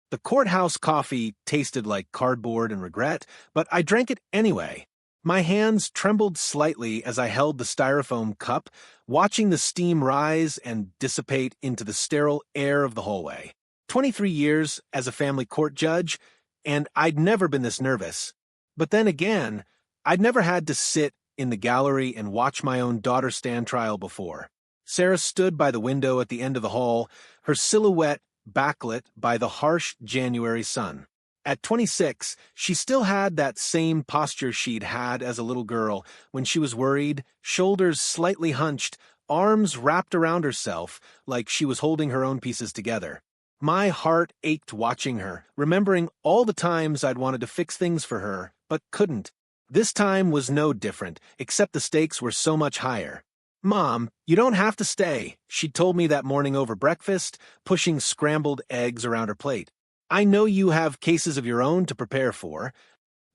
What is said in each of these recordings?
The courthouse coffee tasted like cardboard and regret, but I drank it anyway. My hands trembled slightly as I held the styrofoam cup, watching the steam rise and dissipate into the sterile air of the hallway. 23 years as a family court judge, and I'd never been this nervous. But then again, I'd never had to sit in the gallery and watch my own daughter stand trial before. Sarah stood by the window at the end of the hall, her silhouette backlit by the harsh January sun. At 26, she still had that same posture she'd had as a little girl when she was worried, shoulders slightly hunched, arms wrapped around herself like she was holding her own pieces together. My heart ached watching her, remembering all the times I'd wanted to fix things for her, but couldn't. This time was no different, except the stakes were so much higher. "Mom, you don't have to stay," she'd told me that morning over breakfast, pushing scrambled eggs around her plate. "I know you have cases of your own to prepare for."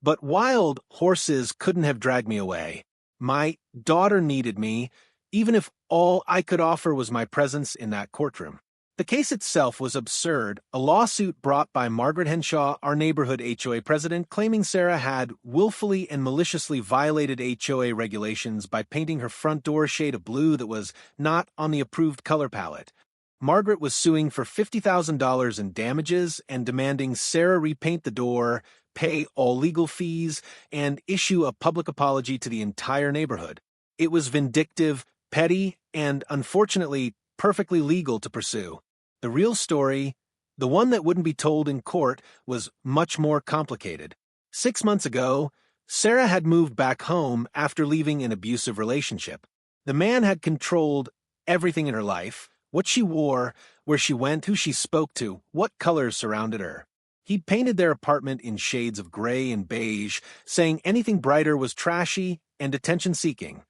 But wild horses couldn't have dragged me away. My daughter needed me, even if all I could offer was my presence in that courtroom. The case itself was absurd, a lawsuit brought by Margaret Henshaw, our neighborhood HOA president, claiming Sarah had willfully and maliciously violated HOA regulations by painting her front door a shade of blue that was not on the approved color palette. Margaret was suing for $50,000 in damages and demanding Sarah repaint the door, pay all legal fees, and issue a public apology to the entire neighborhood. It was vindictive, petty, and unfortunately perfectly legal to pursue. The real story, the one that wouldn't be told in court, was much more complicated. 6 months ago, Sarah had moved back home after leaving an abusive relationship. The man had controlled everything in her life: what she wore, where she went, who she spoke to, what colors surrounded her. He'd painted their apartment in shades of gray and beige, saying anything brighter was trashy and attention-seeking.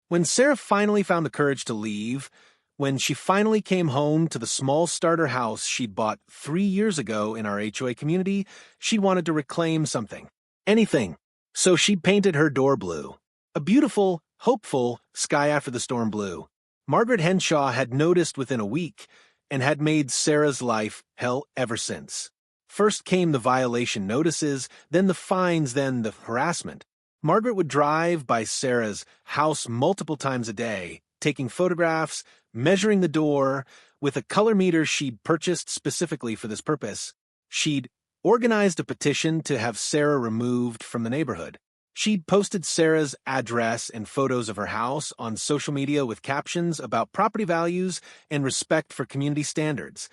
When Sarah finally found the courage to leave, when she finally came home to the small starter house she'd bought 3 years ago in our HOA community, she wanted to reclaim something. Anything. So she painted her door blue. A beautiful, hopeful sky after the storm blue. Margaret Henshaw had noticed within a week and had made Sarah's life hell ever since. First came the violation notices, then the fines, then the harassment. Margaret would drive by Sarah's house multiple times a day, taking photographs, measuring the door, with a color meter she'd purchased specifically for this purpose. She'd organized a petition to have Sarah removed from the neighborhood. She'd posted Sarah's address and photos of her house on social media with captions about property values and respect for community standards.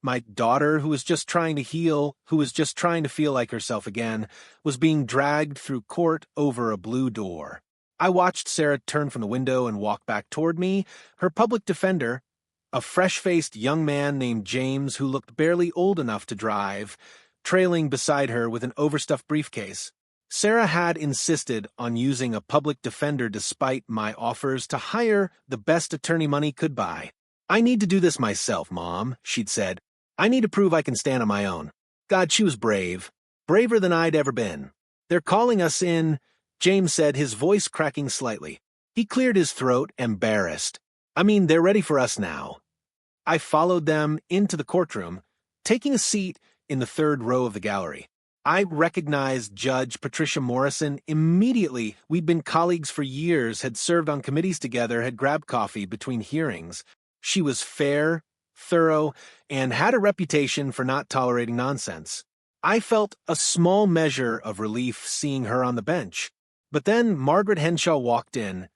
My daughter, who was just trying to heal, who was just trying to feel like herself again, was being dragged through court over a blue door. I watched Sarah turn from the window and walk back toward me, her public defender, a fresh-faced young man named James who looked barely old enough to drive, trailing beside her with an overstuffed briefcase. Sarah had insisted on using a public defender despite my offers to hire the best attorney money could buy. "I need to do this myself, Mom," she'd said. "I need to prove I can stand on my own." God, she was brave. Braver than I'd ever been. "They're calling us in," James said, his voice cracking slightly. He cleared his throat, embarrassed. "They're ready for us now." I followed them into the courtroom, taking a seat in the third row of the gallery. I recognized Judge Patricia Morrison immediately. We'd been colleagues for years, had served on committees together, had grabbed coffee between hearings. She was fair, thorough, and had a reputation for not tolerating nonsense. I felt a small measure of relief seeing her on the bench. But then Margaret Henshaw walked in,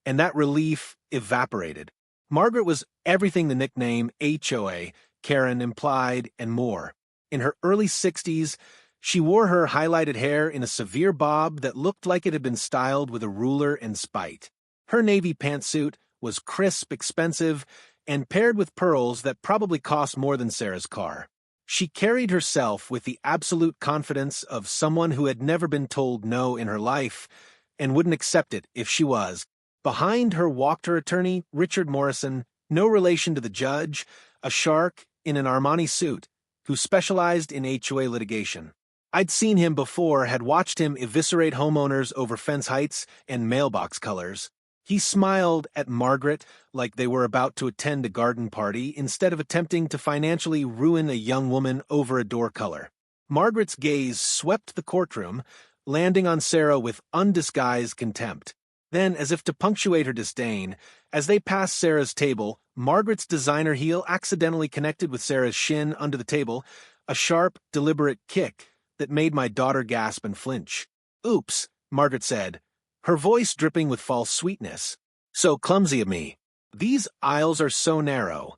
and that relief evaporated. Margaret was everything the nickname HOA, Karen, implied, and more. In her early 60s, she wore her highlighted hair in a severe bob that looked like it had been styled with a ruler and spite. Her navy pantsuit was crisp, expensive, and paired with pearls that probably cost more than Sarah's car. She carried herself with the absolute confidence of someone who had never been told no in her life and wouldn't accept it if she was. Behind her walked her attorney, Richard Morrison, no relation to the judge, a shark in an Armani suit, who specialized in HOA litigation. I'd seen him before, had watched him eviscerate homeowners over fence heights and mailbox colors. He smiled at Margaret like they were about to attend a garden party instead of attempting to financially ruin a young woman over a door color. Margaret's gaze swept the courtroom, landing on Sarah with undisguised contempt. Then, as if to punctuate her disdain, as they passed Sarah's table, Margaret's designer heel accidentally connected with Sarah's shin under the table, a sharp, deliberate kick that made my daughter gasp and flinch. "Oops," Margaret said, her voice dripping with false sweetness. "So clumsy of me. These aisles are so narrow."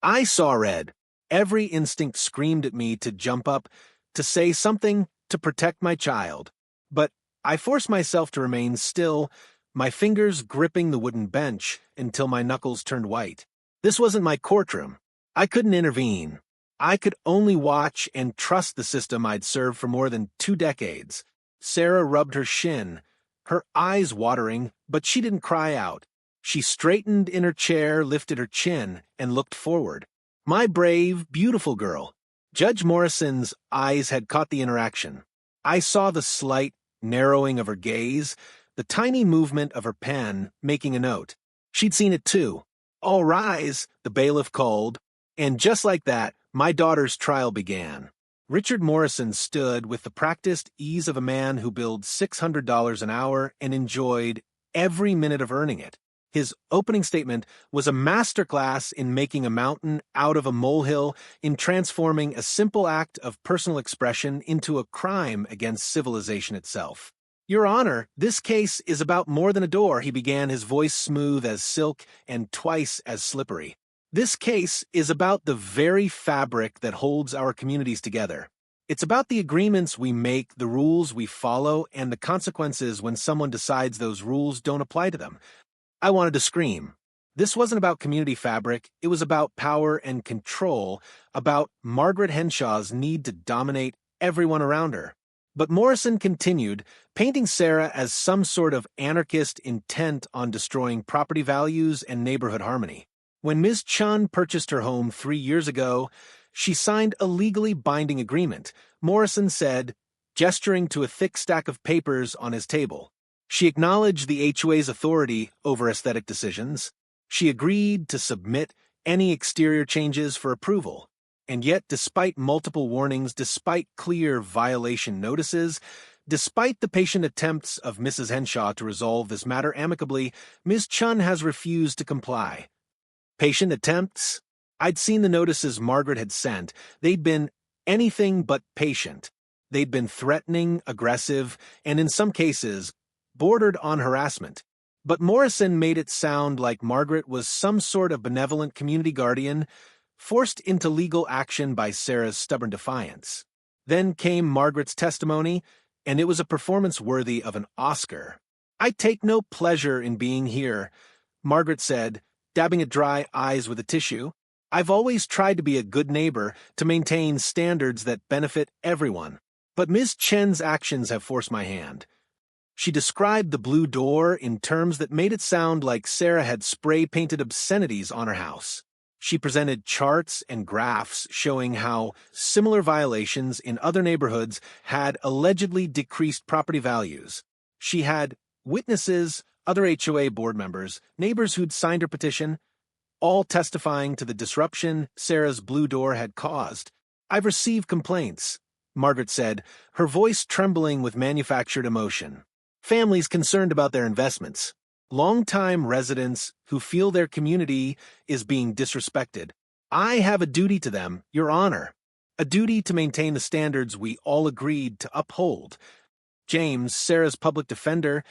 I saw red. Every instinct screamed at me to jump up, to say something, to protect my child. But I forced myself to remain still, my fingers gripping the wooden bench until my knuckles turned white. This wasn't my courtroom. I couldn't intervene. I could only watch and trust the system I'd served for more than 2 decades. Sarah rubbed her shin, her eyes watering, but she didn't cry out. She straightened in her chair, lifted her chin, and looked forward. My brave, beautiful girl. Judge Morrison's eyes had caught the interaction. I saw the slight narrowing of her gaze, the tiny movement of her pen making a note. She'd seen it too. "All rise," the bailiff called, and just like that, my daughter's trial began. Richard Morrison stood with the practiced ease of a man who billed $600 an hour and enjoyed every minute of earning it. His opening statement was a masterclass in making a mountain out of a molehill, in transforming a simple act of personal expression into a crime against civilization itself. "Your Honor, this case is about more than a door," he began, his voice smooth as silk and twice as slippery. "This case is about the very fabric that holds our communities together. It's about the agreements we make, the rules we follow, and the consequences when someone decides those rules don't apply to them." I wanted to scream. This wasn't about community fabric, it was about power and control, about Margaret Henshaw's need to dominate everyone around her. But Morrison continued, painting Sarah as some sort of anarchist intent on destroying property values and neighborhood harmony. When Ms. Chun purchased her home 3 years ago, she signed a legally binding agreement, Morrison said, gesturing to a thick stack of papers on his table. She acknowledged the HOA's authority over aesthetic decisions. She agreed to submit any exterior changes for approval. And yet, despite multiple warnings, despite clear violation notices, despite the patient attempts of Mrs. Henshaw to resolve this matter amicably, Ms. Chun has refused to comply. Patient attempts? I'd seen the notices Margaret had sent. They'd been anything but patient. They'd been threatening, aggressive, and in some cases, bordered on harassment. But Morrison made it sound like Margaret was some sort of benevolent community guardian, forced into legal action by Sarah's stubborn defiance. Then came Margaret's testimony, and it was a performance worthy of an Oscar. "I take no pleasure in being here," Margaret said, dabbing at dry eyes with a tissue. "I've always tried to be a good neighbor, to maintain standards that benefit everyone. But Ms. Chen's actions have forced my hand." She described the blue door in terms that made it sound like Sarah had spray-painted obscenities on her house. She presented charts and graphs showing how similar violations in other neighborhoods had allegedly decreased property values. She had witnesses, other HOA board members, neighbors who'd signed her petition, all testifying to the disruption Sarah's blue door had caused. "I've received complaints," Margaret said, her voice trembling with manufactured emotion. "Families concerned about their investments. Long-time residents who feel their community is being disrespected. I have a duty to them, Your Honor. A duty to maintain the standards we all agreed to uphold." James, Sarah's public defender,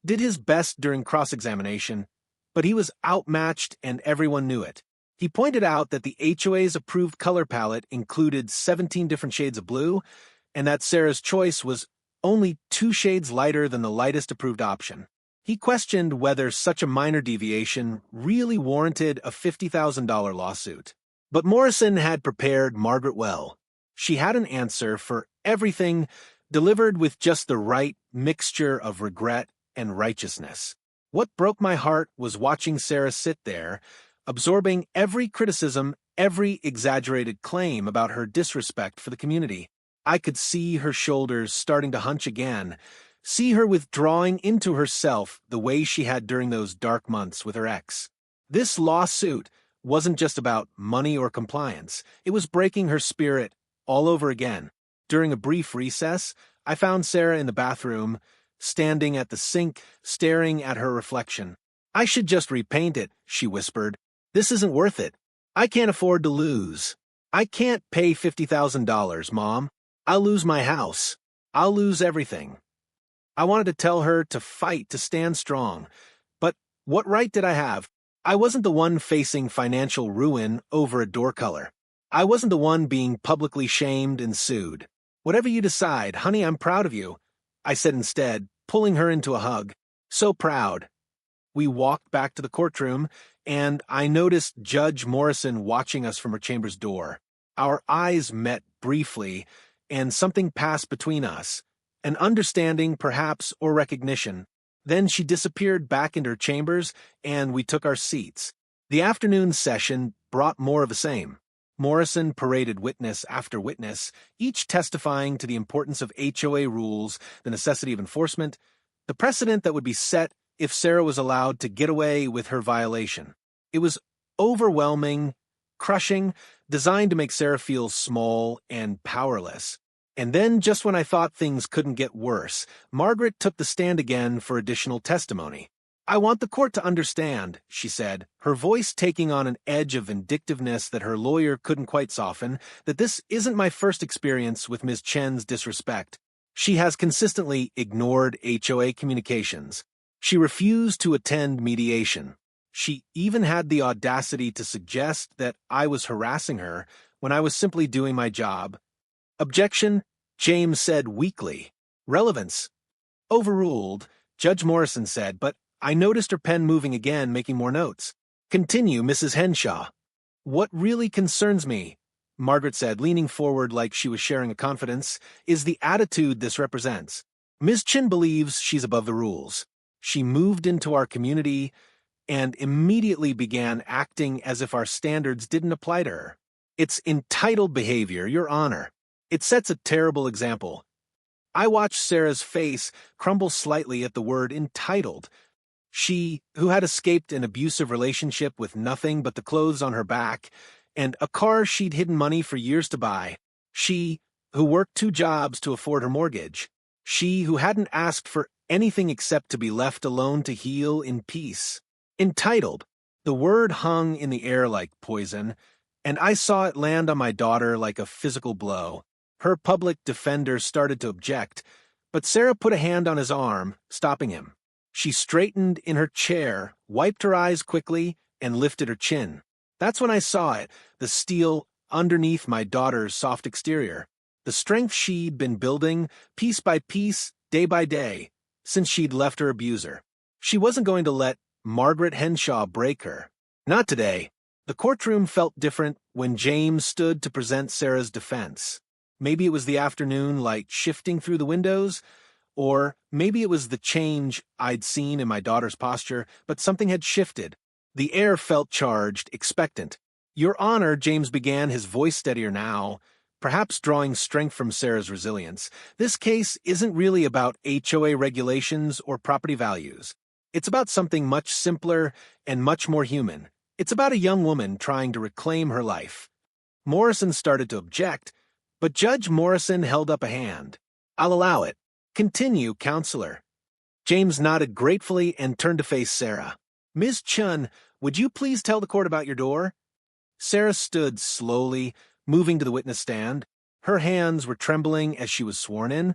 did his best during cross-examination, but he was outmatched and everyone knew it. He pointed out that the HOA's approved color palette included 17 different shades of blue, and that Sarah's choice was only 2 shades lighter than the lightest approved option. He questioned whether such a minor deviation really warranted a $50,000 lawsuit. But Morrison had prepared Margaret well. She had an answer for everything, delivered with just the right mixture of regret and righteousness. What broke my heart was watching Sarah sit there, absorbing every criticism, every exaggerated claim about her disrespect for the community. I could see her shoulders starting to hunch again, See her withdrawing into herself the way she had during those dark months with her ex. This lawsuit wasn't just about money or compliance. It was breaking her spirit all over again. During a brief recess, I found Sarah in the bathroom, standing at the sink, staring at her reflection. "I should just repaint it," she whispered. "This isn't worth it. I can't afford to lose. I can't pay $50,000, Mom. I'll lose my house. I'll lose everything." I wanted to tell her to fight, to stand strong. But what right did I have? I wasn't the one facing financial ruin over a door color. I wasn't the one being publicly shamed and sued. "Whatever you decide, honey, I'm proud of you," I said instead, pulling her into a hug. "So proud." We walked back to the courtroom, and I noticed Judge Morrison watching us from her chamber's door. Our eyes met briefly, and something passed between us. An understanding, perhaps, or recognition. Then she disappeared back into her chambers, and we took our seats. The afternoon session brought more of the same. Morrison paraded witness after witness, each testifying to the importance of HOA rules, the necessity of enforcement, the precedent that would be set if Sarah was allowed to get away with her violation. It was overwhelming, crushing, designed to make Sarah feel small and powerless. And then, just when I thought things couldn't get worse, Margaret took the stand again for additional testimony. "I want the court to understand," she said, her voice taking on an edge of vindictiveness that her lawyer couldn't quite soften, "that this isn't my first experience with Ms. Chen's disrespect. She has consistently ignored HOA communications. She refused to attend mediation. She even had the audacity to suggest that I was harassing her when I was simply doing my job." "Objection," James said weakly. "Relevance." "Overruled," Judge Morrison said, but I noticed her pen moving again, making more notes. "Continue, Mrs. Henshaw." "What really concerns me," Margaret said, leaning forward like she was sharing a confidence, "is the attitude this represents. Ms. Chen believes she's above the rules. She moved into our community and immediately began acting as if our standards didn't apply to her. It's entitled behavior, Your Honor. It sets a terrible example." I watched Sarah's face crumble slightly at the word entitled. She, who had escaped an abusive relationship with nothing but the clothes on her back and a car she'd hidden money for years to buy. She, who worked 2 jobs to afford her mortgage. She, who hadn't asked for anything except to be left alone to heal in peace. Entitled. The word hung in the air like poison, and I saw it land on my daughter like a physical blow. Her public defender started to object, but Sarah put a hand on his arm, stopping him. She straightened in her chair, wiped her eyes quickly, and lifted her chin. That's when I saw it, the steel underneath my daughter's soft exterior. The strength she'd been building, piece by piece, day by day, since she'd left her abuser. She wasn't going to let Margaret Henshaw break her. Not today. The courtroom felt different when James stood to present Sarah's defense. Maybe it was the afternoon light shifting through the windows, or maybe it was the change I'd seen in my daughter's posture, but something had shifted. The air felt charged, expectant. "Your Honor," James began, his voice steadier now, perhaps drawing strength from Sarah's resilience. "This case isn't really about HOA regulations or property values. It's about something much simpler and much more human. It's about a young woman trying to reclaim her life." Morrison started to object, but Judge Morrison held up a hand. "I'll allow it. Continue, counselor." James nodded gratefully and turned to face Sarah. "Ms. Chun, would you please tell the court about your door?" Sarah stood slowly, moving to the witness stand. Her hands were trembling as she was sworn in,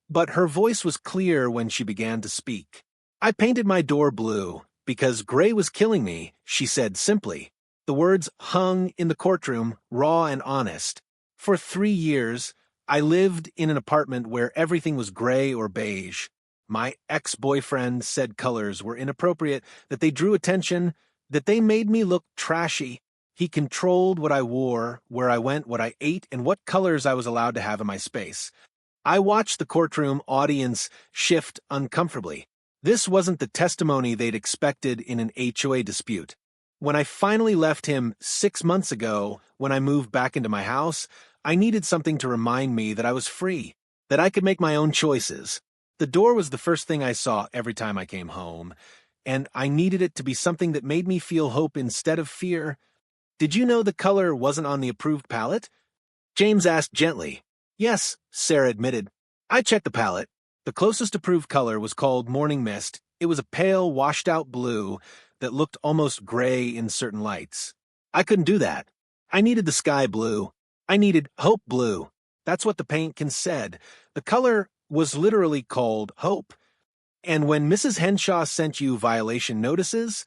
but her voice was clear when she began to speak. "I painted my door blue because gray was killing me," she said simply. The words hung in the courtroom, raw and honest. "For 3 years, I lived in an apartment where everything was gray or beige. My ex-boyfriend said colors were inappropriate, that they drew attention, that they made me look trashy. He controlled what I wore, where I went, what I ate, and what colors I was allowed to have in my space." I watched the courtroom audience shift uncomfortably. This wasn't the testimony they'd expected in an HOA dispute. When I finally left him 6 months ago, when I moved back into my house, I needed something to remind me that I was free, that I could make my own choices. The door was the first thing I saw every time I came home, and I needed it to be something that made me feel hope instead of fear. Did you know the color wasn't on the approved palette? James asked gently. Yes, Sarah admitted. I checked the palette. The closest approved color was called Morning Mist. It was a pale, washed-out blue that looked almost gray in certain lights. I couldn't do that. I needed the sky blue. I needed Hope Blue. That's what the paint said. The color was literally called Hope. And when Mrs. Henshaw sent you violation notices,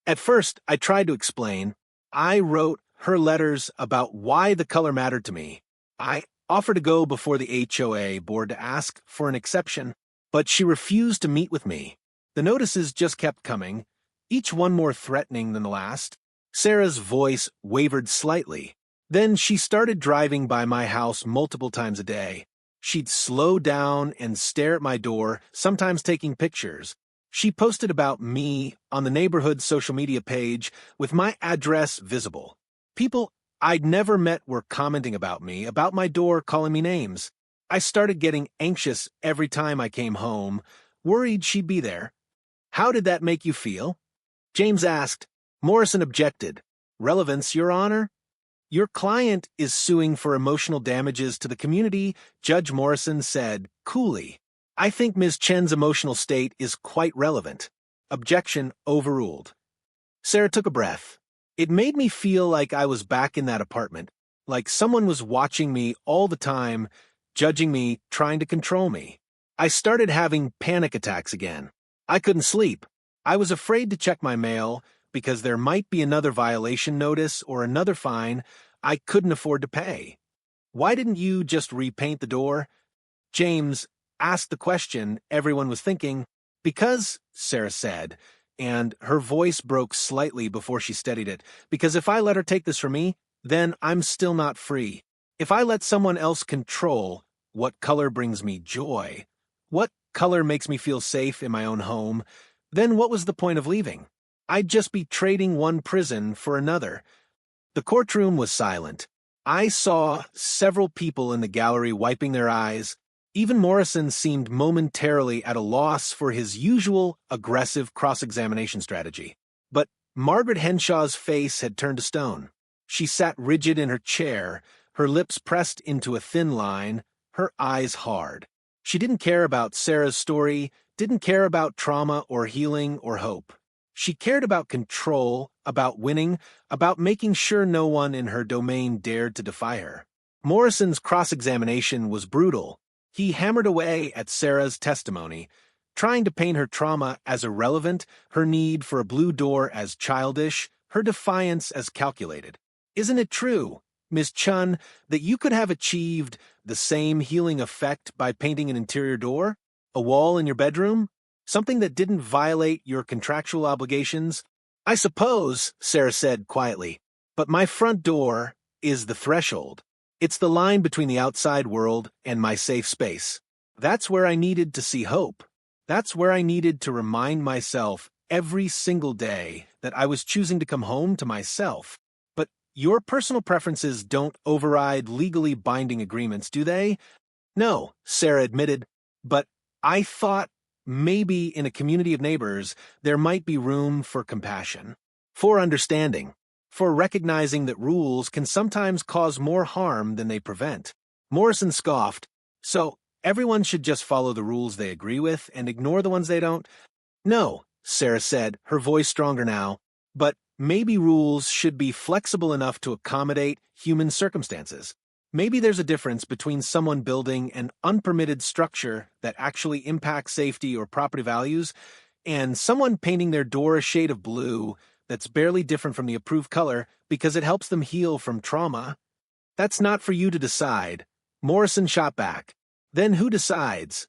at first I tried to explain. I wrote her letters about why the color mattered to me. I offered to go before the HOA board to ask for an exception, but she refused to meet with me. The notices just kept coming, each one more threatening than the last. Sarah's voice wavered slightly. Then she started driving by my house multiple times a day. She'd slow down and stare at my door, sometimes taking pictures. She posted about me on the neighborhood social media page with my address visible. People I'd never met were commenting about me, about my door, calling me names. I started getting anxious every time I came home, worried she'd be there. How did that make you feel? James asked. Morrison objected. Relevance, Your Honor? Your client is suing for emotional damages to the community, Judge Morrison said coolly. I think Ms. Chen's emotional state is quite relevant. Objection overruled. Sarah took a breath. It made me feel like I was back in that apartment, like someone was watching me all the time, judging me, trying to control me. I started having panic attacks again. I couldn't sleep. I was afraid to check my mail because there might be another violation notice or another fine I couldn't afford to pay. Why didn't you just repaint the door? James asked the question everyone was thinking. Because, Sarah said, and her voice broke slightly before she steadied it, because if I let her take this from me, then I'm still not free. If I let someone else control what color brings me joy, what color makes me feel safe in my own home, then what was the point of leaving? I'd just be trading one prison for another. The courtroom was silent. I saw several people in the gallery wiping their eyes. Even Morrison seemed momentarily at a loss for his usual aggressive cross-examination strategy. But Margaret Henshaw's face had turned to stone. She sat rigid in her chair, her lips pressed into a thin line, her eyes hard. She didn't care about Sarah's story, didn't care about trauma or healing or hope. She cared about control, about winning, about making sure no one in her domain dared to defy her. Morrison's cross-examination was brutal. He hammered away at Sarah's testimony, trying to paint her trauma as irrelevant, her need for a blue door as childish, her defiance as calculated. Isn't it true, Ms. Chun, that you could have achieved the same healing effect by painting an interior door? A wall in your bedroom? Something that didn't violate your contractual obligations? I suppose, Sarah said quietly, but my front door is the threshold. It's the line between the outside world and my safe space. That's where I needed to see hope. That's where I needed to remind myself every single day that I was choosing to come home to myself. But your personal preferences don't override legally binding agreements, do they? No, Sarah admitted, but I thought maybe in a community of neighbors there might be room for compassion, for understanding, for recognizing that rules can sometimes cause more harm than they prevent. Morrison scoffed. So, everyone should just follow the rules they agree with and ignore the ones they don't? No, Sarah said, her voice stronger now, but maybe rules should be flexible enough to accommodate human circumstances. Maybe there's a difference between someone building an unpermitted structure that actually impacts safety or property values and someone painting their door a shade of blue that's barely different from the approved color because it helps them heal from trauma. That's not for you to decide. Morrison shot back. Then who decides?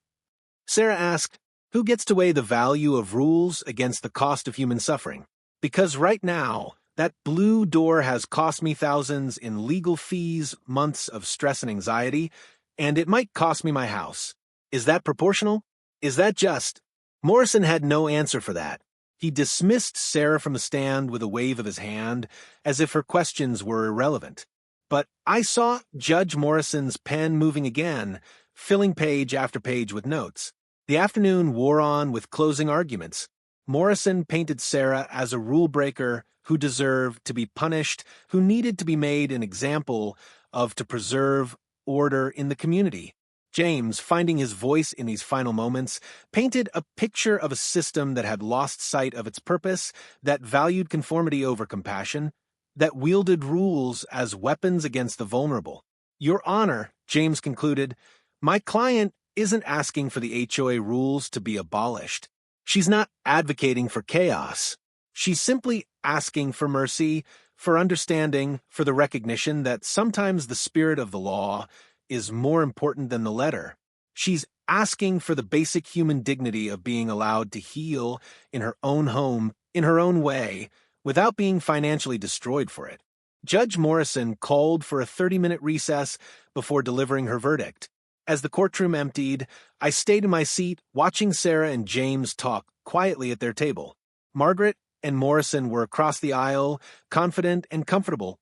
Sarah asked, who gets to weigh the value of rules against the cost of human suffering? Because right now, that blue door has cost me thousands in legal fees, months of stress and anxiety, and it might cost me my house. Is that proportional? Is that just? Morrison had no answer for that. He dismissed Sarah from the stand with a wave of his hand, as if her questions were irrelevant. But I saw Judge Morrison's pen moving again, filling page after page with notes. The afternoon wore on with closing arguments. Morrison painted Sarah as a rule breaker who deserved to be punished, who needed to be made an example of to preserve order in the community. James, finding his voice in these final moments, painted a picture of a system that had lost sight of its purpose, that valued conformity over compassion, that wielded rules as weapons against the vulnerable. Your Honor, James concluded, my client isn't asking for the HOA rules to be abolished. She's not advocating for chaos. She's simply asking for mercy, for understanding, for the recognition that sometimes the spirit of the law is more important than the letter. She's asking for the basic human dignity of being allowed to heal in her own home, in her own way, without being financially destroyed for it. Judge Morrison called for a 30-minute recess before delivering her verdict. As the courtroom emptied, I stayed in my seat watching Sarah and James talk quietly at their table. Margaret and Morrison were across the aisle, confident and comfortable,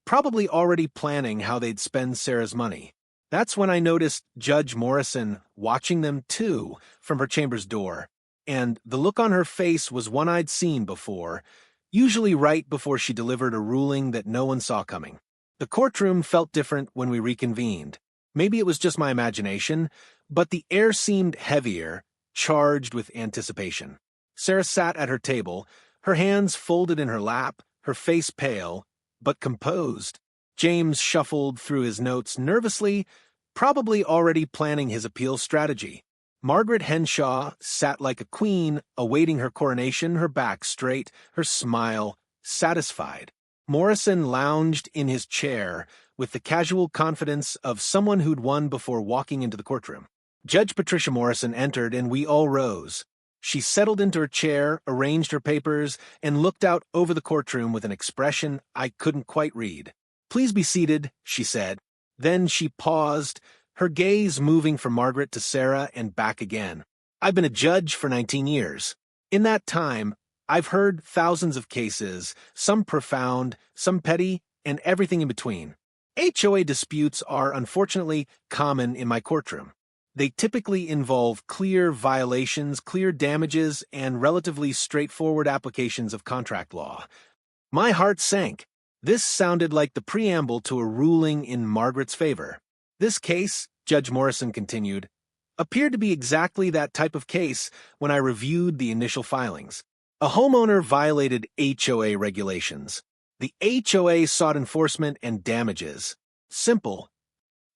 probably already planning how they'd spend Sarah's money. That's when I noticed Judge Morrison watching them too from her chamber's door, and the look on her face was one I'd seen before, usually right before she delivered a ruling that no one saw coming. The courtroom felt different when we reconvened. Maybe it was just my imagination, but the air seemed heavier, charged with anticipation. Sarah sat at her table, her hands folded in her lap, her face pale, but composed. James shuffled through his notes nervously, probably already planning his appeal strategy. Margaret Henshaw sat like a queen, awaiting her coronation, her back straight, her smile satisfied. Morrison lounged in his chair with the casual confidence of someone who'd won before walking into the courtroom. Judge Patricia Morrison entered, and we all rose. She settled into her chair, arranged her papers, and looked out over the courtroom with an expression I couldn't quite read. "Please be seated," she said. Then she paused, her gaze moving from Margaret to Sarah and back again. "I've been a judge for 19 years. In that time, I've heard thousands of cases, some profound, some petty, and everything in between. HOA disputes are unfortunately common in my courtroom. They typically involve clear violations, clear damages, and relatively straightforward applications of contract law." My heart sank. This sounded like the preamble to a ruling in Margaret's favor. This case, Judge Morrison continued, appeared to be exactly that type of case when I reviewed the initial filings. A homeowner violated HOA regulations. The HOA sought enforcement and damages. Simple.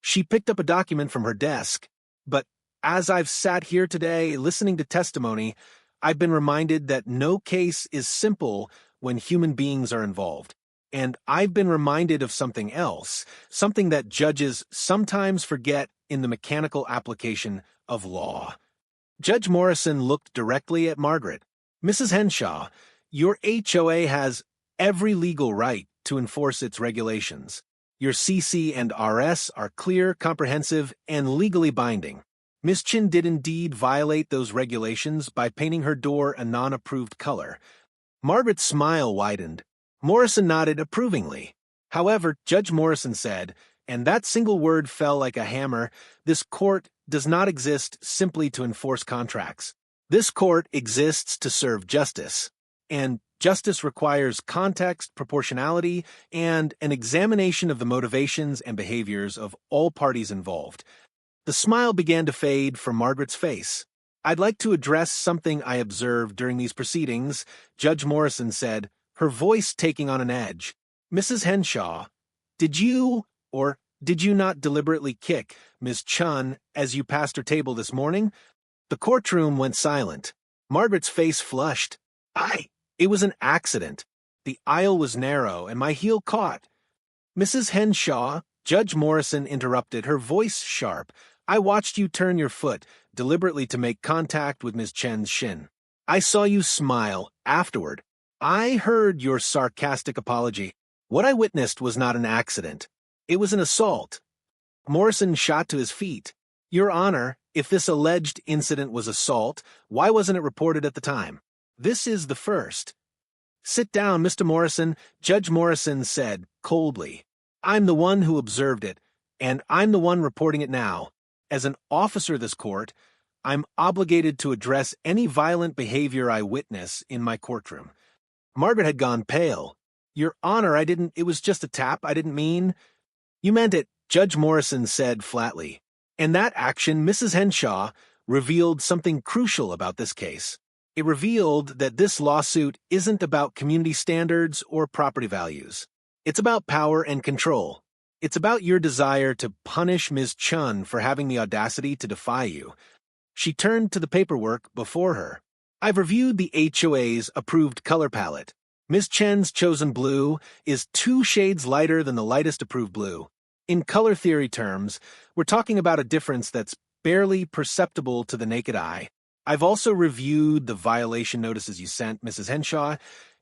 She picked up a document from her desk, but as I've sat here today listening to testimony, I've been reminded that no case is simple when human beings are involved. And I've been reminded of something else, something that judges sometimes forget in the mechanical application of law. Judge Morrison looked directly at Margaret. "Mrs. Henshaw, your HOA has every legal right to enforce its regulations. Your CC and RS are clear, comprehensive, and legally binding. Ms. Chin did indeed violate those regulations by painting her door a non-approved color." Margaret's smile widened. Morrison nodded approvingly. However, Judge Morrison said, and that single word fell like a hammer, this court does not exist simply to enforce contracts. This court exists to serve justice. And justice requires context, proportionality, and an examination of the motivations and behaviors of all parties involved. The smile began to fade from Margaret's face. "I'd like to address something I observed during these proceedings," Judge Morrison said, her voice taking on an edge. "Mrs. Henshaw, did you or did you not deliberately kick Ms. Chun as you passed her table this morning?" The courtroom went silent. Margaret's face flushed. It was an accident. The aisle was narrow, and my heel caught." "Mrs. Henshaw," Judge Morrison interrupted, her voice sharp, "I watched you turn your foot deliberately to make contact with Ms. Chen's shin. I saw you smile afterward. I heard your sarcastic apology. What I witnessed was not an accident. It was an assault." Morrison shot to his feet. "Your Honor, if this alleged incident was assault, why wasn't it reported at the time? This is the first." "Sit down, Mr. Morrison," Judge Morrison said coldly. "I'm the one who observed it, and I'm the one reporting it now. As an officer of this court, I'm obligated to address any violent behavior I witness in my courtroom." Margaret had gone pale. "Your Honor, it was just a tap, I didn't mean—" "You meant it," Judge Morrison said flatly. And that action, Mrs. Henshaw, revealed something crucial about this case. It revealed that this lawsuit isn't about community standards or property values. It's about power and control. It's about your desire to punish Ms. Chun for having the audacity to defy you. She turned to the paperwork before her. "I've reviewed the HOA's approved color palette. Ms. Chen's chosen blue is 2 shades lighter than the lightest approved blue. In color theory terms, we're talking about a difference that's barely perceptible to the naked eye. I've also reviewed the violation notices you sent, Mrs. Henshaw,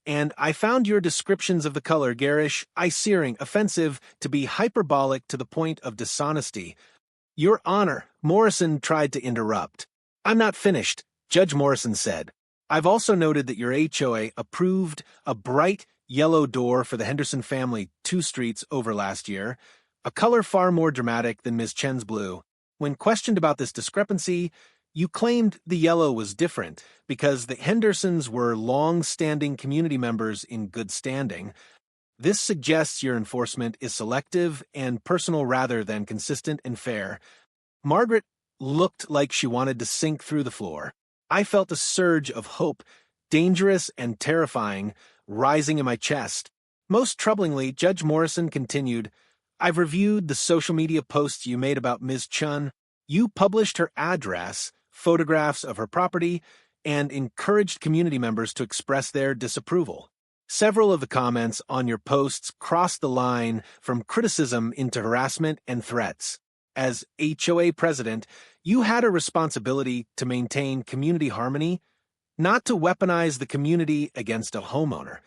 and I found your descriptions of the color garish, eye-searing, offensive, to be hyperbolic to the point of dishonesty." "Your Honor," Morrison tried to interrupt. "I'm not finished," Judge Morrison said. "I've also noted that your HOA approved a bright yellow door for the Henderson family 2 streets over last year, a color far more dramatic than Ms. Chen's blue. When questioned about this discrepancy, you claimed the yellow was different because the Hendersons were long-standing community members in good standing. This suggests your enforcement is selective and personal rather than consistent and fair." Margaret looked like she wanted to sink through the floor. I felt a surge of hope, dangerous and terrifying, rising in my chest. Most troublingly, Judge Morrison continued, "I've reviewed the social media posts you made about Ms. Chun. You published her address, photographs of her property, and encouraged community members to express their disapproval. Several of the comments on your posts crossed the line from criticism into harassment and threats. As HOA president, you had a responsibility to maintain community harmony, not to weaponize the community against a homeowner."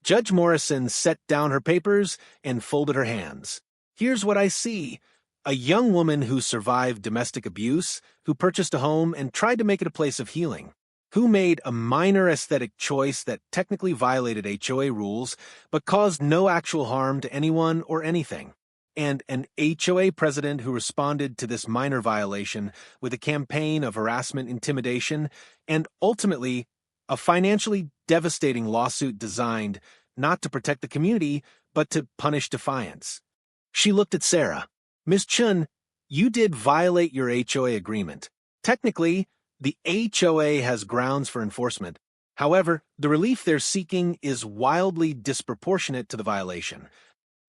Judge Morrison set down her papers and folded her hands. "Here's what I see. A young woman who survived domestic abuse, who purchased a home and tried to make it a place of healing, who made a minor aesthetic choice that technically violated HOA rules but caused no actual harm to anyone or anything, and an HOA president who responded to this minor violation with a campaign of harassment, intimidation, and ultimately a financially devastating lawsuit designed not to protect the community but to punish defiance." She looked at Sarah. "Ms. Chun, you did violate your HOA agreement. Technically, the HOA has grounds for enforcement. However, the relief they're seeking is wildly disproportionate to the violation."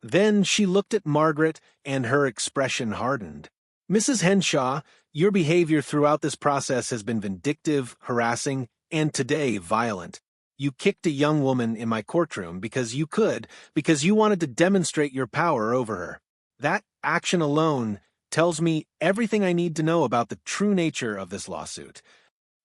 Then she looked at Margaret, and her expression hardened. "Mrs. Henshaw, your behavior throughout this process has been vindictive, harassing, and today violent. You kicked a young woman in my courtroom because you wanted to demonstrate your power over her. That action alone tells me everything I need to know about the true nature of this lawsuit."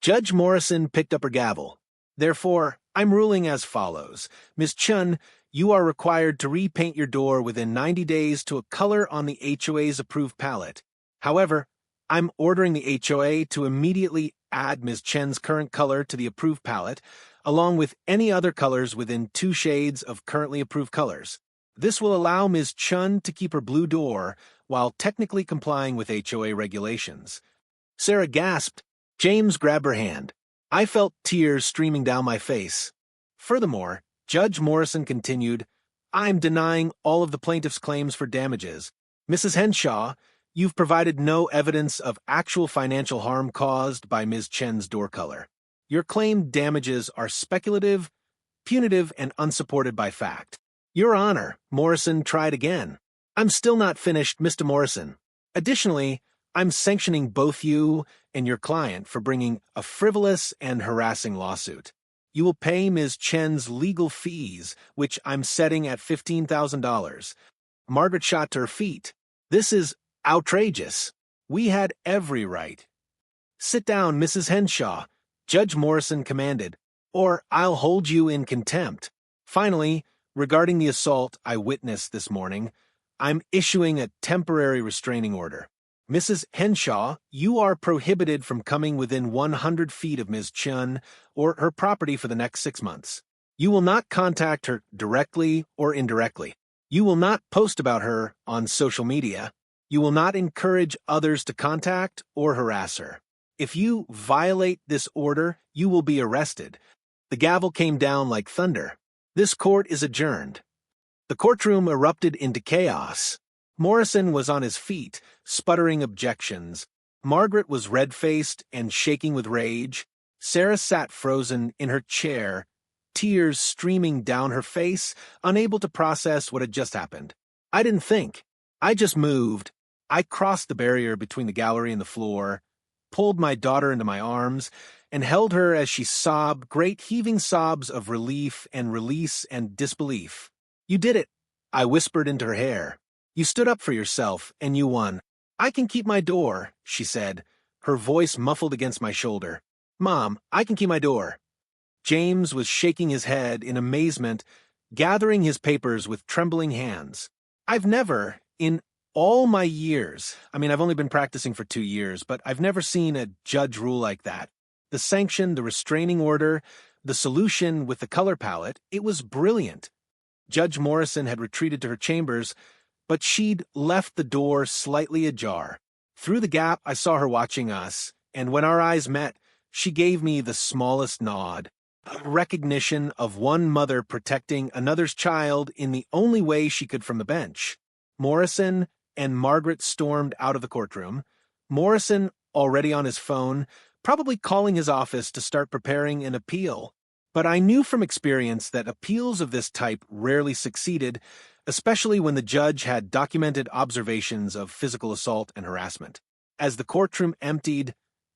Judge Morrison picked up her gavel. "Therefore, I'm ruling as follows. Ms. Chun, you are required to repaint your door within 90 days to a color on the HOA's approved palette. However, I'm ordering the HOA to immediately add Ms. Chen's current color to the approved palette, along with any other colors within 2 shades of currently approved colors. This will allow Ms. Chun to keep her blue door while technically complying with HOA regulations." Sarah gasped. James grabbed her hand. I felt tears streaming down my face. Furthermore, Judge Morrison continued, "I'm denying all of the plaintiff's claims for damages. Mrs. Henshaw, you've provided no evidence of actual financial harm caused by Ms. Chen's door color. Your claimed damages are speculative, punitive, and unsupported by fact." "Your Honor," Morrison tried again. "I'm still not finished, Mr. Morrison. Additionally, I'm sanctioning both you and your client for bringing a frivolous and harassing lawsuit. You will pay Ms. Chen's legal fees, which I'm setting at $15,000. Margaret shot to her feet. "This is outrageous. We had every right." "Sit down, Mrs. Henshaw," Judge Morrison commanded, "or I'll hold you in contempt. Finally, regarding the assault I witnessed this morning, I'm issuing a temporary restraining order. Mrs. Henshaw, you are prohibited from coming within 100 feet of Ms. Chun or her property for the next 6 months. You will not contact her directly or indirectly. You will not post about her on social media. You will not encourage others to contact or harass her. If you violate this order, you will be arrested. The gavel came down like thunder. This court is adjourned. The courtroom erupted into chaos. Morrison was on his feet, sputtering objections. Margaret was red-faced and shaking with rage. Sarah sat frozen in her chair, tears streaming down her face, unable to process what had just happened. I didn't think. I just moved. I crossed the barrier between the gallery and the floor, pulled my daughter into my arms, and held her as she sobbed, great heaving sobs of relief and release and disbelief. You did it, I whispered into her hair. You stood up for yourself, and you won. I can keep my door, she said, her voice muffled against my shoulder. Mom, I can keep my door. James was shaking his head in amazement, gathering his papers with trembling hands. I've never, in all my years, I've only been practicing for 2 years, but I've never seen a judge rule like that. The sanction, the restraining order, the solution with the color palette, it was brilliant. Judge Morrison had retreated to her chambers, but she'd left the door slightly ajar. Through the gap, I saw her watching us, and when our eyes met, she gave me the smallest nod, a recognition of one mother protecting another's child in the only way she could from the bench. Morrison and Margaret stormed out of the courtroom. Morrison, already on his phone, probably calling his office to start preparing an appeal. But I knew from experience that appeals of this type rarely succeeded, especially when the judge had documented observations of physical assault and harassment. As the courtroom emptied,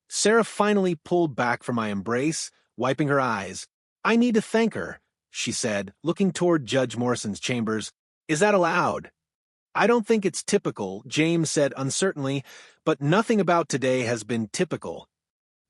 Sarah finally pulled back from my embrace, wiping her eyes. I need to thank her, she said, looking toward Judge Morrison's chambers. Is that allowed? I don't think it's typical, James said uncertainly, but nothing about today has been typical.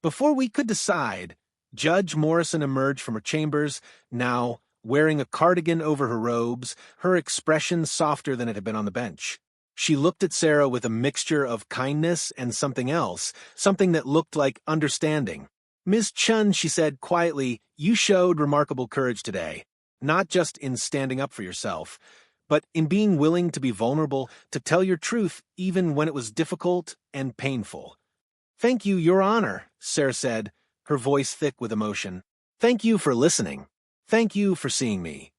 Before we could decide, Judge Morrison emerged from her chambers, now wearing a cardigan over her robes, her expression softer than it had been on the bench. She looked at Sarah with a mixture of kindness and something else, something that looked like understanding. Ms. Chun, she said quietly, you showed remarkable courage today, not just in standing up for yourself, but in being willing to be vulnerable, to tell your truth even when it was difficult and painful. Thank you, Your Honor, Sarah said, her voice thick with emotion. Thank you for listening. Thank you for seeing me.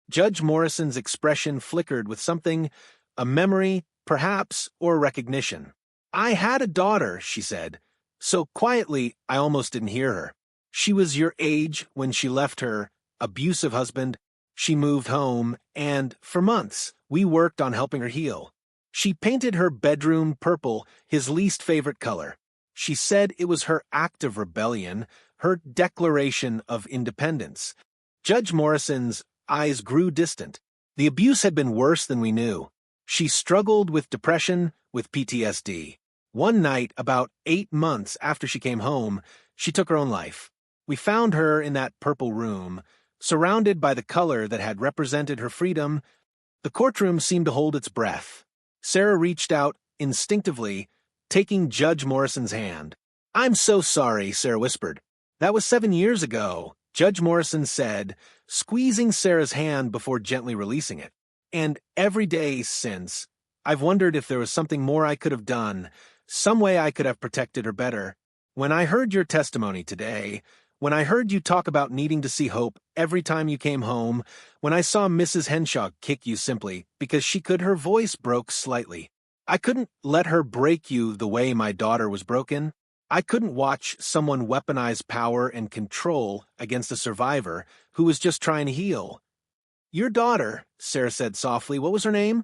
Judge Morrison's expression flickered with something, a memory, perhaps, or recognition. I had a daughter, she said, so quietly I almost didn't hear her. She was your age when she left her abusive husband. She moved home, and, for months, we worked on helping her heal. She painted her bedroom purple, his least favorite color. She said it was her act of rebellion, her declaration of independence. Judge Morrison's eyes grew distant. The abuse had been worse than we knew. She struggled with depression, with PTSD. One night, about 8 months after she came home, she took her own life. We found her in that purple room, surrounded by the color that had represented her freedom. The courtroom seemed to hold its breath. Sarah reached out instinctively, taking Judge Morrison's hand. I'm so sorry, Sarah whispered. That was 7 years ago, Judge Morrison said, squeezing Sarah's hand before gently releasing it. And every day since, I've wondered if there was something more I could have done, some way I could have protected her better. When I heard your testimony today, when I heard you talk about needing to see hope every time you came home, when I saw Mrs. Henshaw kick you simply because she could, her voice broke slightly. I couldn't let her break you the way my daughter was broken. I couldn't watch someone weaponize power and control against a survivor who was just trying to heal. Your daughter, Sarah said softly, what was her name?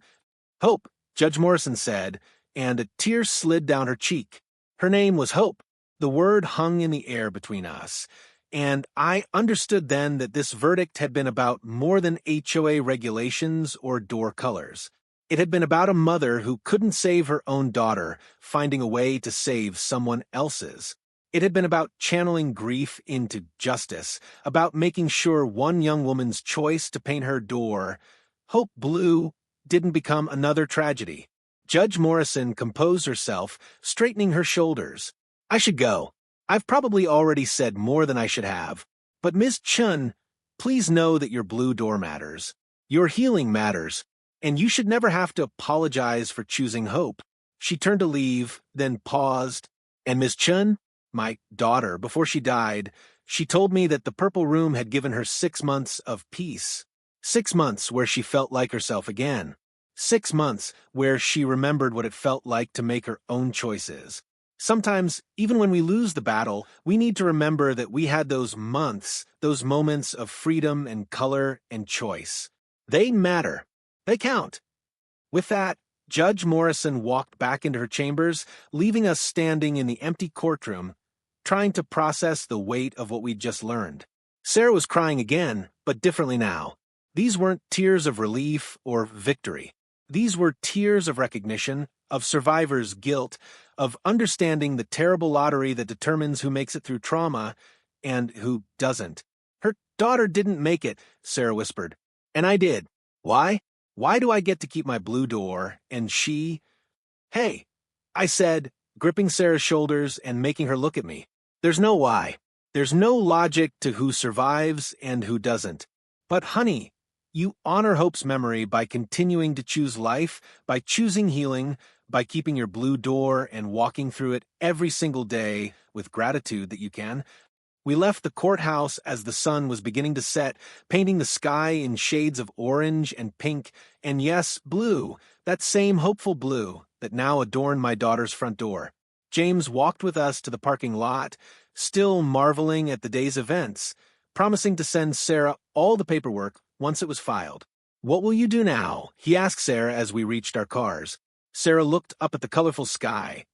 Hope, Judge Morrison said, and a tear slid down her cheek. Her name was Hope. The word hung in the air between us, and I understood then that this verdict had been about more than HOA regulations or door colors. It had been about a mother who couldn't save her own daughter, finding a way to save someone else's. It had been about channeling grief into justice, about making sure one young woman's choice to paint her door, Hope Blue, didn't become another tragedy. Judge Morrison composed herself, straightening her shoulders. I should go. I've probably already said more than I should have. But Ms. Chun, please know that your blue door matters. Your healing matters. And you should never have to apologize for choosing hope. She turned to leave, then paused. And Ms. Chun, My daughter, before she died, she told me that the Purple Room had given her 6 months of peace. 6 months where she felt like herself again. 6 months where she remembered what it felt like to make her own choices. Sometimes, even when we lose the battle, we need to remember that we had those months, those moments of freedom and color and choice. They matter. They count. With that, Judge Morrison walked back into her chambers, leaving us standing in the empty courtroom, trying to process the weight of what we'd just learned. Sarah was crying again, but differently now. These weren't tears of relief or victory. These were tears of recognition, of survivor's guilt, of understanding the terrible lottery that determines who makes it through trauma and who doesn't. Her daughter didn't make it, Sarah whispered. And I did. Why? Why do I get to keep my blue door, and she... Hey, I said, gripping Sarah's shoulders and making her look at me. There's no why. There's no logic to who survives and who doesn't. But honey, you honor Hope's memory by continuing to choose life, by choosing healing, by keeping your blue door and walking through it every single day with gratitude that you can. We left the courthouse as the sun was beginning to set, painting the sky in shades of orange and pink, and yes, blue, that same hopeful blue that now adorned my daughter's front door. James walked with us to the parking lot, still marveling at the day's events, promising to send Sarah all the paperwork once it was filed. What will you do now? He asked Sarah as we reached our cars. Sarah looked up at the colorful sky,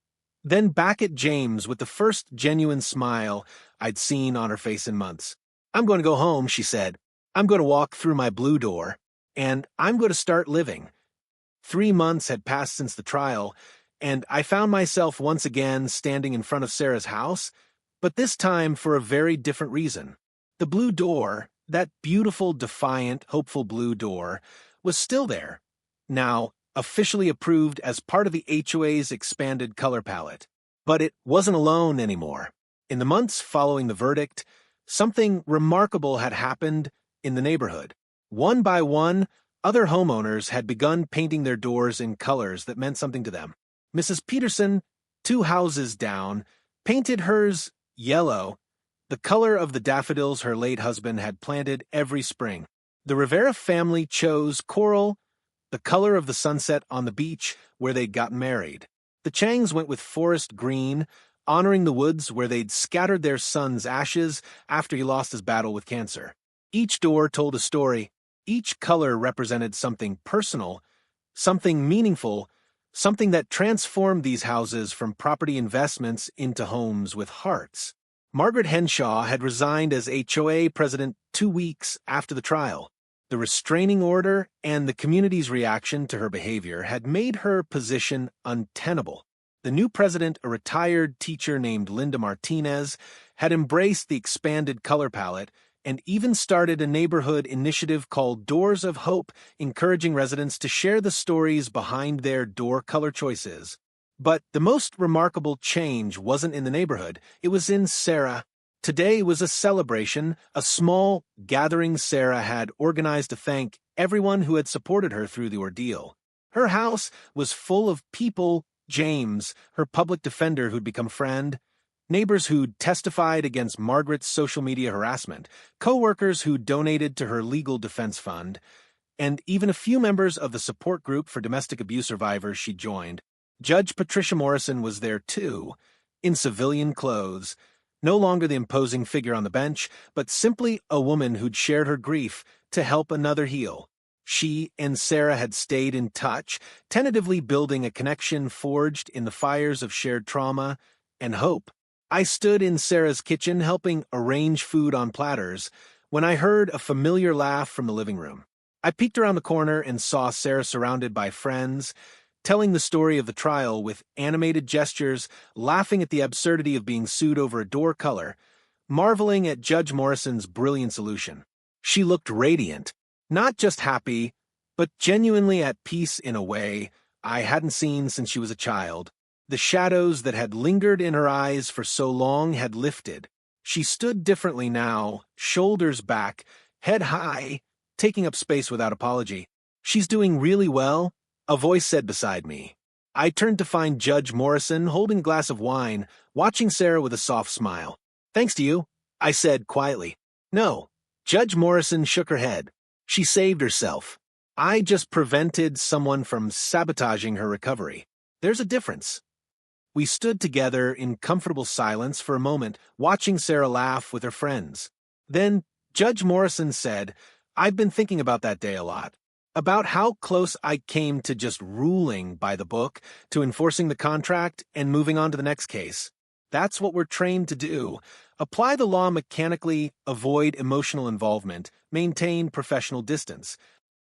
then back at James with the first genuine smile I'd seen on her face in months. I'm going to go home, she said. I'm going to walk through my blue door, and I'm going to start living. 3 months had passed since the trial, and I found myself once again standing in front of Sarah's house, but this time for a very different reason. The blue door, that beautiful, defiant, hopeful blue door, was still there, now officially approved as part of the HOA's expanded color palette. But it wasn't alone anymore. In the months following the verdict, something remarkable had happened in the neighborhood. One by one, other homeowners had begun painting their doors in colors that meant something to them. Mrs. Peterson, 2 houses down, painted hers yellow, the color of the daffodils her late husband had planted every spring. The Rivera family chose coral, the color of the sunset on the beach where they'd gotten married. The Changs went with forest green, honoring the woods where they'd scattered their son's ashes after he lost his battle with cancer. Each door told a story. Each color represented something personal, something meaningful, something that transformed these houses from property investments into homes with hearts. Margaret Henshaw had resigned as HOA president 2 weeks after the trial. The restraining order and the community's reaction to her behavior had made her position untenable. The new president, a retired teacher named Linda Martinez, had embraced the expanded color palette and even started a neighborhood initiative called Doors of Hope, encouraging residents to share the stories behind their door color choices. But the most remarkable change wasn't in the neighborhood, it was in Sarah. Today was a celebration, a small gathering Sarah had organized to thank everyone who had supported her through the ordeal. Her house was full of people, James, her public defender who'd become a friend, neighbors who'd testified against Margaret's social media harassment, co-workers who donated to her legal defense fund, and even a few members of the support group for domestic abuse survivors she joined. Judge Patricia Morrison was there too, in civilian clothes, no longer the imposing figure on the bench, but simply a woman who'd shared her grief to help another heal. She and Sarah had stayed in touch, tentatively building a connection forged in the fires of shared trauma and hope. I stood in Sarah's kitchen helping arrange food on platters when I heard a familiar laugh from the living room. I peeked around the corner and saw Sarah surrounded by friends, telling the story of the trial with animated gestures, laughing at the absurdity of being sued over a door color, marveling at Judge Morrison's brilliant solution. She looked radiant, not just happy, but genuinely at peace in a way I hadn't seen since she was a child. The shadows that had lingered in her eyes for so long had lifted. She stood differently now, shoulders back, head high, taking up space without apology. She's doing really well, a voice said beside me. I turned to find Judge Morrison holding a glass of wine, watching Sarah with a soft smile. "Thanks to you," I said quietly. "No." Judge Morrison shook her head. "She saved herself. I just prevented someone from sabotaging her recovery. There's a difference." We stood together in comfortable silence for a moment, watching Sarah laugh with her friends. Then Judge Morrison said, "I've been thinking about that day a lot. About how close I came to just ruling by the book, to enforcing the contract, and moving on to the next case. That's what we're trained to do. Apply the law mechanically, avoid emotional involvement, maintain professional distance.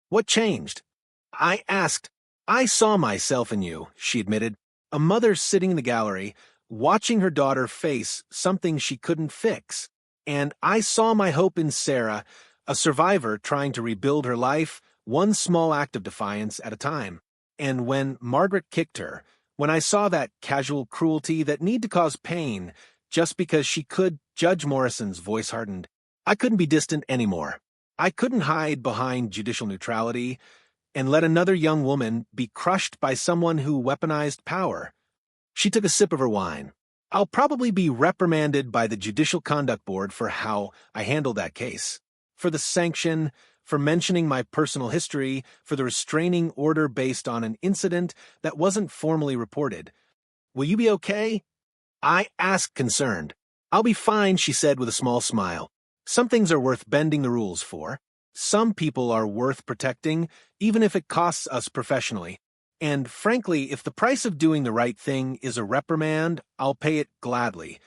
What changed?" I asked. "I saw myself in you," she admitted. A mother sitting in the gallery, watching her daughter face something she couldn't fix. And I saw my hope in Sarah, a survivor trying to rebuild her life, one small act of defiance at a time. And when Margaret kicked her, when I saw that casual cruelty that need to cause pain just because she could, Judge Morrison's voice hardened. I couldn't be distant anymore. I couldn't hide behind judicial neutrality and let another young woman be crushed by someone who weaponized power. She took a sip of her wine. "I'll probably be reprimanded by the Judicial Conduct Board for how I handled that case. For the sanction, for mentioning my personal history, for the restraining order based on an incident that wasn't formally reported. Will you be okay?" I asked, concerned. "I'll be fine," she said with a small smile. "Some things are worth bending the rules for. Some people are worth protecting, even if it costs us professionally. And frankly, if the price of doing the right thing is a reprimand, I'll pay it gladly."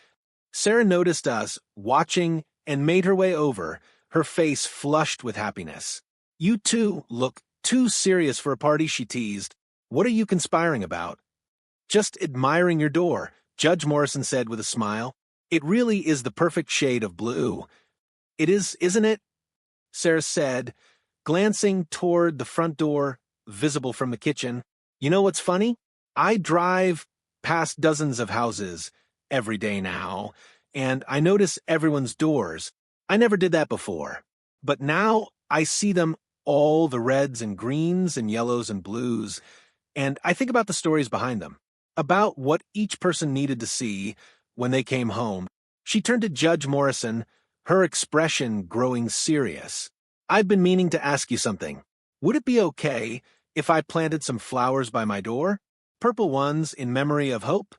Sarah noticed us, watching, and made her way over, her face flushed with happiness. "You two look too serious for a party," she teased. "What are you conspiring about?" "Just admiring your door," Judge Morrison said with a smile. "It really is the perfect shade of blue." "It is, isn't it?" Sarah said, glancing toward the front door, visible from the kitchen. "You know what's funny? I drive past dozens of houses every day now, and I notice everyone's doors. I never did that before. But now I see them all, the reds and greens and yellows and blues, and I think about the stories behind them, about what each person needed to see when they came home." She turned to Judge Morrison, her expression growing serious. "I've been meaning to ask you something. Would it be okay if I planted some flowers by my door? Purple ones in memory of Hope?"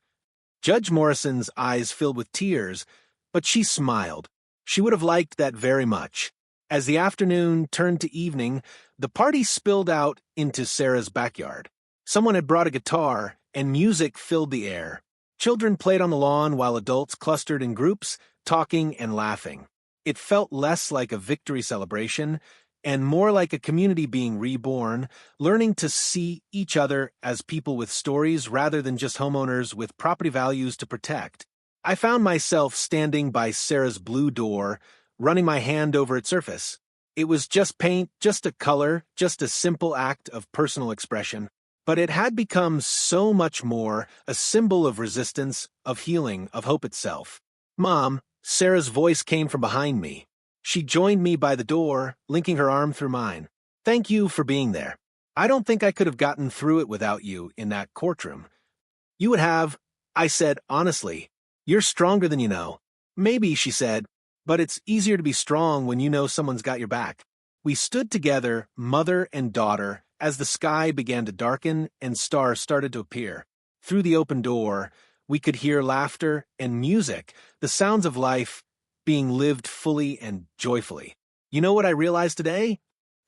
Judge Morrison's eyes filled with tears, but she smiled. She would have liked that very much. As the afternoon turned to evening, the party spilled out into Sarah's backyard. Someone had brought a guitar, and music filled the air. Children played on the lawn while adults clustered in groups, talking and laughing. It felt less like a victory celebration and more like a community being reborn, learning to see each other as people with stories rather than just homeowners with property values to protect. I found myself standing by Sarah's blue door, running my hand over its surface. It was just paint, just a color, just a simple act of personal expression. But it had become so much more, a symbol of resistance, of healing, of hope itself. "Mom," Sarah's voice came from behind me. She joined me by the door, linking her arm through mine. "Thank you for being there. I don't think I could have gotten through it without you in that courtroom." "You would have," I said honestly. "You're stronger than you know." "Maybe," she said, "but it's easier to be strong when you know someone's got your back." We stood together, mother and daughter, as the sky began to darken and stars started to appear. Through the open door, we could hear laughter and music, the sounds of life being lived fully and joyfully. "You know what I realized today?"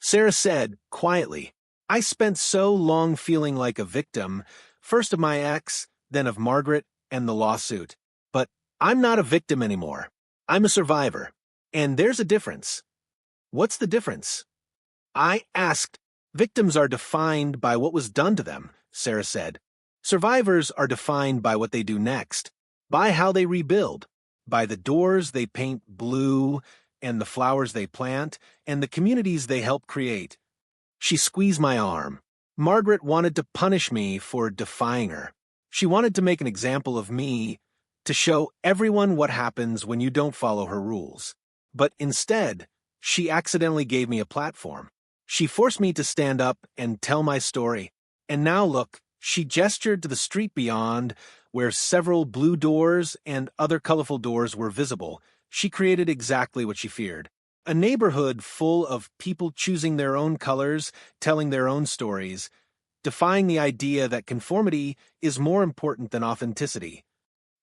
Sarah said, quietly. "I spent so long feeling like a victim, first of my ex, then of Margaret and the lawsuit. But I'm not a victim anymore. I'm a survivor. And there's a difference." "What's the difference?" I asked. "Victims are defined by what was done to them," Sarah said. "Survivors are defined by what they do next, by how they rebuild, by the doors they paint blue, and the flowers they plant, and the communities they help create." She squeezed my arm. Margaret wanted to punish me for defying her. She wanted to make an example of me, to show everyone what happens when you don't follow her rules. But instead, she accidentally gave me a platform. She forced me to stand up and tell my story. And now look, She gestured to the street beyond, where several blue doors and other colorful doors were visible. She created exactly what she feared. A neighborhood full of people choosing their own colors, telling their own stories, defying the idea that conformity is more important than authenticity.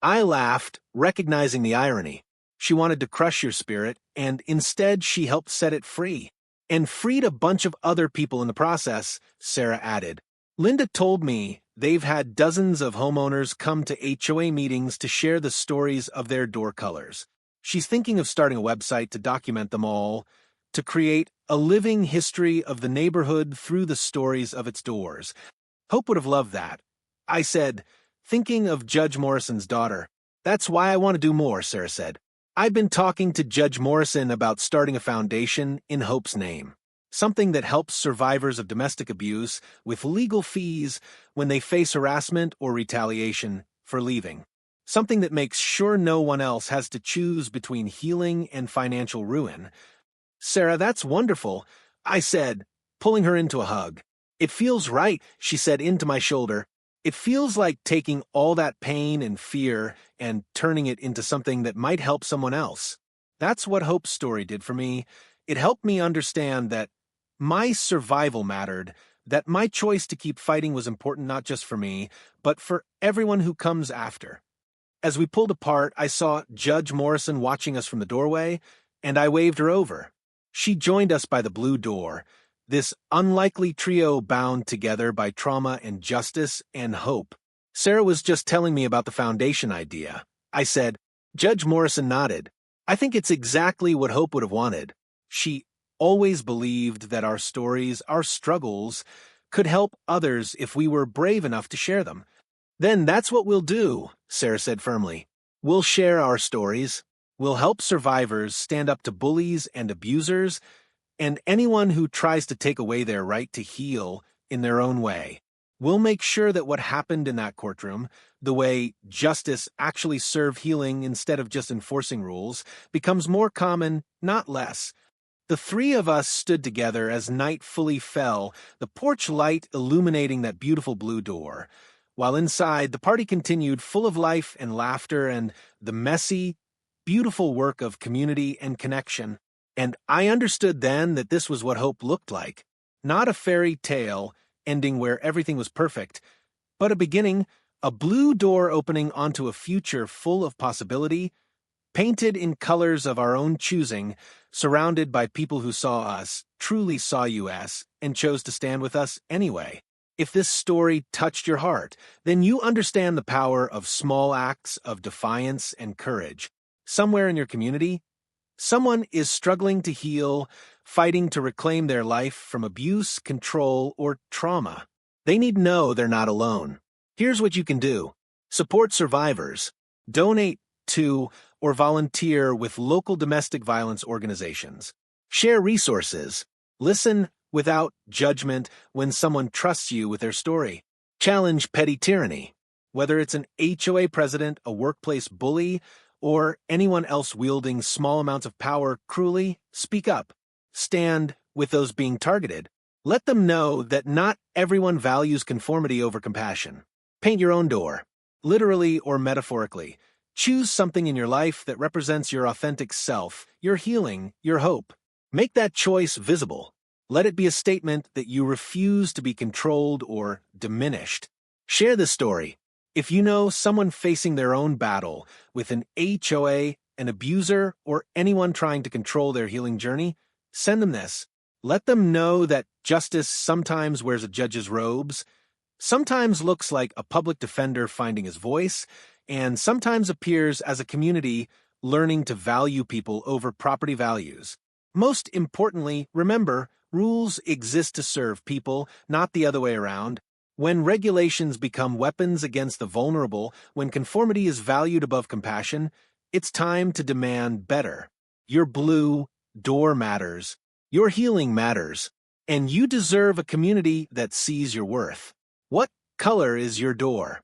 I laughed, recognizing the irony. She wanted to crush your spirit, and instead she helped set it free. And freed a bunch of other people in the process, Sarah added. Linda told me they've had dozens of homeowners come to HOA meetings to share the stories of their door colors. She's thinking of starting a website to document them all, to create a living history of the neighborhood through the stories of its doors. Hope would have loved that. I said, thinking of Judge Morrison's daughter. That's why I want to do more, Sarah said. I've been talking to Judge Morrison about starting a foundation in Hope's name. Something that helps survivors of domestic abuse with legal fees when they face harassment or retaliation for leaving. Something that makes sure no one else has to choose between healing and financial ruin. Sarah, that's wonderful, I said, pulling her into a hug. It feels right, she said into my shoulder. It feels like taking all that pain and fear and turning it into something that might help someone else. That's what Hope's story did for me. It helped me understand that my survival mattered, that my choice to keep fighting was important not just for me, but for everyone who comes after. As we pulled apart, I saw Judge Morrison watching us from the doorway, and I waved her over. She joined us by the blue door, this unlikely trio bound together by trauma and justice and hope. Sarah was just telling me about the foundation idea. I said. Judge Morrison nodded. I think it's exactly what Hope would have wanted. She always believed that our stories, our struggles, could help others if we were brave enough to share them. Then that's what we'll do, Sarah said firmly. We'll share our stories. We'll help survivors stand up to bullies and abusers, and anyone who tries to take away their right to heal in their own way. We'll make sure that what happened in that courtroom, the way justice actually served healing instead of just enforcing rules, becomes more common, not less. The three of us stood together as night fully fell, the porch light illuminating that beautiful blue door. While inside, the party continued full of life and laughter and the messy, beautiful work of community and connection. And I understood then that this was what hope looked like. Not a fairy tale ending where everything was perfect, but a beginning, a blue door opening onto a future full of possibility, painted in colors of our own choosing, surrounded by people who saw us, truly saw us, and chose to stand with us anyway. If this story touched your heart, then you understand the power of small acts of defiance and courage. Somewhere in your community, someone is struggling to heal, fighting to reclaim their life from abuse, control, or trauma. They need to know they're not alone. Here's what you can do. Support survivors. Donate to or volunteer with local domestic violence organizations. Share resources. Listen without judgment when someone trusts you with their story. Challenge petty tyranny. Whether it's an HOA president, a workplace bully, or anyone else wielding small amounts of power cruelly, speak up. Stand with those being targeted. Let them know that not everyone values conformity over compassion. Paint your own door, literally or metaphorically. Choose something in your life that represents your authentic self, your healing, your hope. Make that choice visible. Let it be a statement that you refuse to be controlled or diminished. Share this story. If you know someone facing their own battle with an HOA, an abuser, or anyone trying to control their healing journey, send them this. Let them know that justice sometimes wears a judge's robes, sometimes looks like a public defender finding his voice, and sometimes appears as a community learning to value people over property values. Most importantly, remember, rules exist to serve people, not the other way around. When regulations become weapons against the vulnerable, when conformity is valued above compassion, it's time to demand better. Your blue door matters. Your healing matters. And you deserve a community that sees your worth. What color is your door?